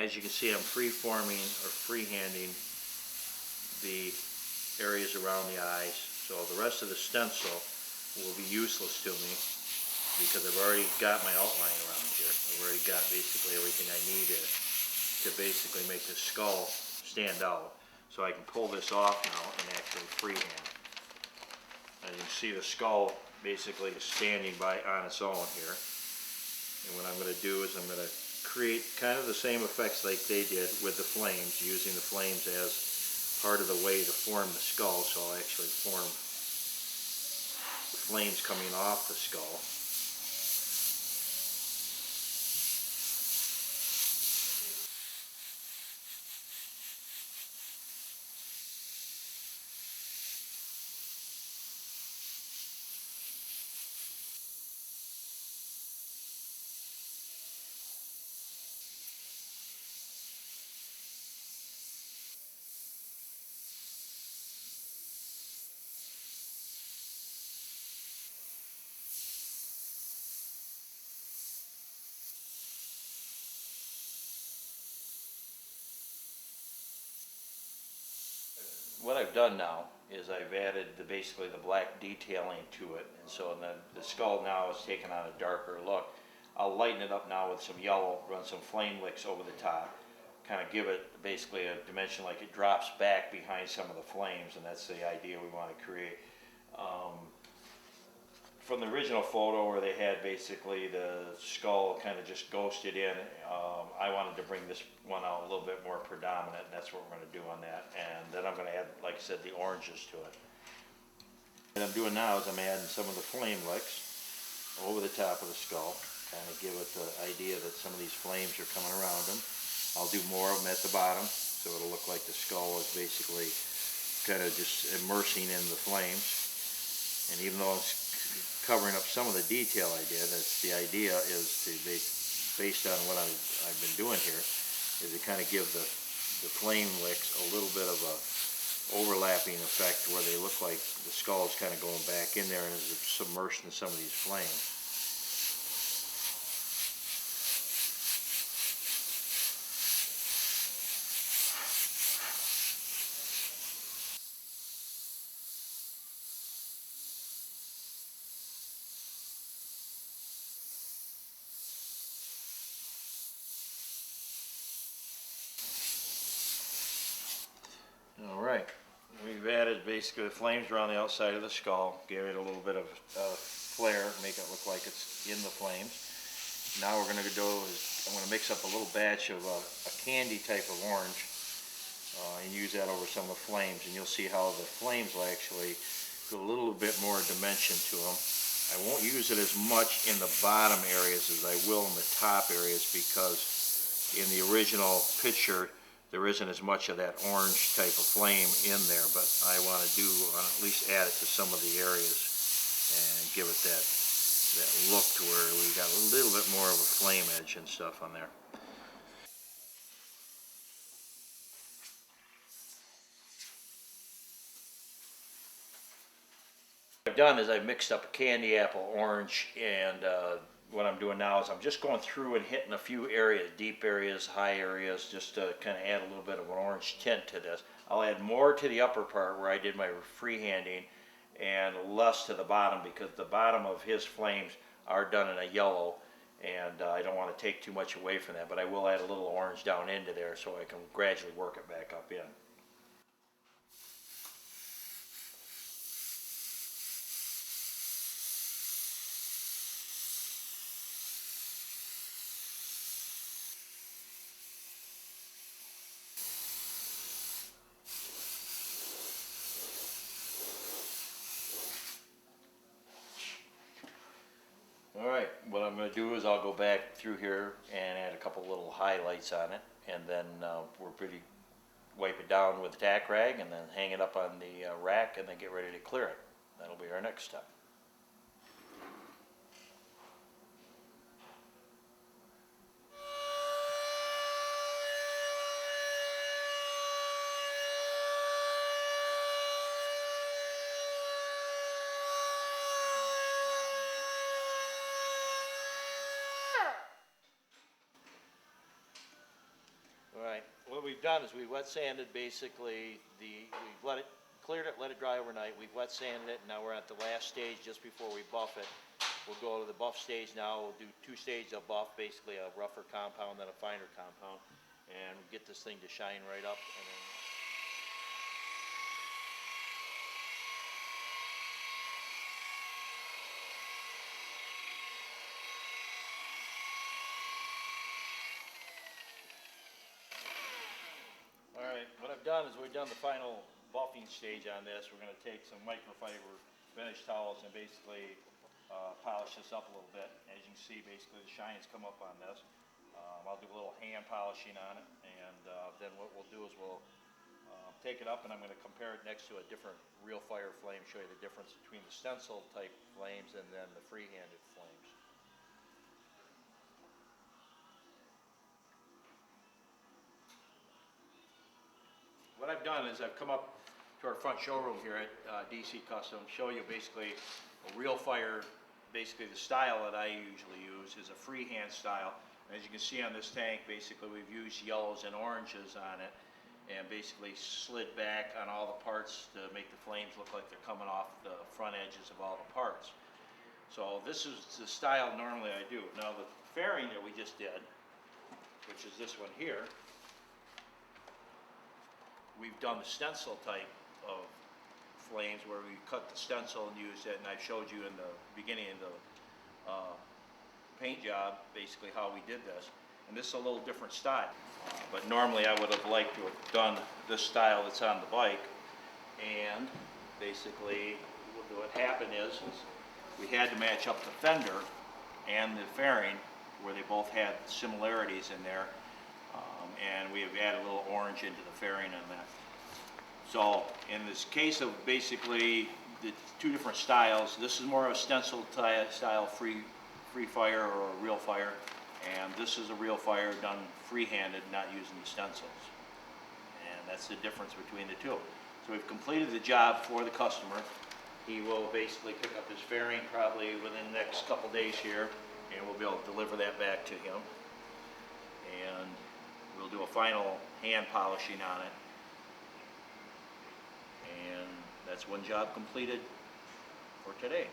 as you can see, I'm free-forming or freehanding the areas around the eyes. So the rest of the stencil will be useless to me because I've already got my outline around here. I've already got basically everything I need to basically make the skull stand out. So I can pull this off now and actually freehand. As you can see, the skull basically is standing on its own here. And what I'm going to do is I'm going to create kind of the same effects like they did with the flames, using the flames as part of the way to form the skull. So I'll actually form flames coming off the skull. What I've done now is I've added basically the black detailing to it, and so the skull now is taking on a darker look. I'll lighten it up now with some yellow, run some flame wicks over the top, kind of give it basically a dimension like it drops back behind some of the flames, and that's the idea we want to create. From the original photo where they had basically the skull kind of just ghosted in, I wanted to bring this one out a little bit more predominant, and that's what we're going to do on that. And then I'm going to add, like I said, the oranges to it. What I'm doing now is I'm adding some of the flame wicks over the top of the skull, kind of give it the idea that some of these flames are coming around them. I'll do more of them at the bottom, so it'll look like the skull is basically kind of just immersing in the flames. And even though it's covering up some of the detail I did, the idea is to based on what I've been doing here, is to kind of give the flame wicks a little bit of a overlapping effect where they look like the skull is kind of going back in there and is submersed in some of these flames. Alright, we've added basically the flames around the outside of the skull, gave it a little bit of flare, make it look like it's in the flames. Now we're going to do is I'm going to mix up a little batch of a candy type of orange and use that over some of the flames, and you'll see how the flames will actually give a little bit more dimension to them. I won't use it as much in the bottom areas as I will in the top areas, because in the original picture there isn't as much of that orange type of flame in there, but I want to at least add it to some of the areas and give it that look to where we got a little bit more of a flame edge and stuff on there. What I've done is I've mixed up a candy apple orange, and what I'm doing now is I'm just going through and hitting a few areas, deep areas, high areas, just to kind of add a little bit of an orange tint to this. I'll add more to the upper part where I did my freehanding and less to the bottom, because the bottom of his flames are done in a yellow, and I don't want to take too much away from that, but I will add a little orange down into there so I can gradually work it back up in. Alright, what I'm going to do is I'll go back through here and add a couple little highlights on it, and then wipe it down with a tack rag, and then hang it up on the rack, and then get ready to clear it. That'll be our next step. done is we wet sanded basically we've cleared it, let it dry overnight. We've wet sanded it, and now we're at the last stage just before we buff it. We'll go to the buff stage now. We'll do 2 stages of buff, basically a rougher compound then a finer compound, and get this thing to shine right up. And then all right, what I've done is we've done the final buffing stage on this. We're going to take some microfiber finish towels and basically polish this up a little bit. As you can see, basically the shine's come up on this. I'll do a little hand polishing on it, and then what we'll do is we'll take it up, and I'm going to compare it next to a different real fire flame, show you the difference between the stencil type flames and then the free-handed flames. What I've done is I've come up to our front showroom here at DC Custom, show you basically a real fire. Basically the style that I usually use is a freehand style. As you can see on this tank, basically we've used yellows and oranges on it and basically slid back on all the parts to make the flames look like they're coming off the front edges of all the parts. So this is the style normally I do. Now the fairing that we just did, which is this one here, we've done the stencil type of flames where we cut the stencil and used it, and I showed you in the beginning of the paint job basically how we did this. And this is a little different style, but normally I would have liked to have done this style that's on the bike. And basically what happened is we had to match up the fender and the fairing where they both had similarities in there. And we have added a little orange into the fairing on that. So in this case of basically the 2 different styles, this is more of a stencil style free fire or a real fire, and this is a real fire done free-handed, not using the stencils. And that's the difference between the 2. So we've completed the job for the customer. He will basically pick up his fairing probably within the next couple days here, and we'll be able to deliver that back to him. And we'll do a final hand polishing on it. And that's one job completed for today.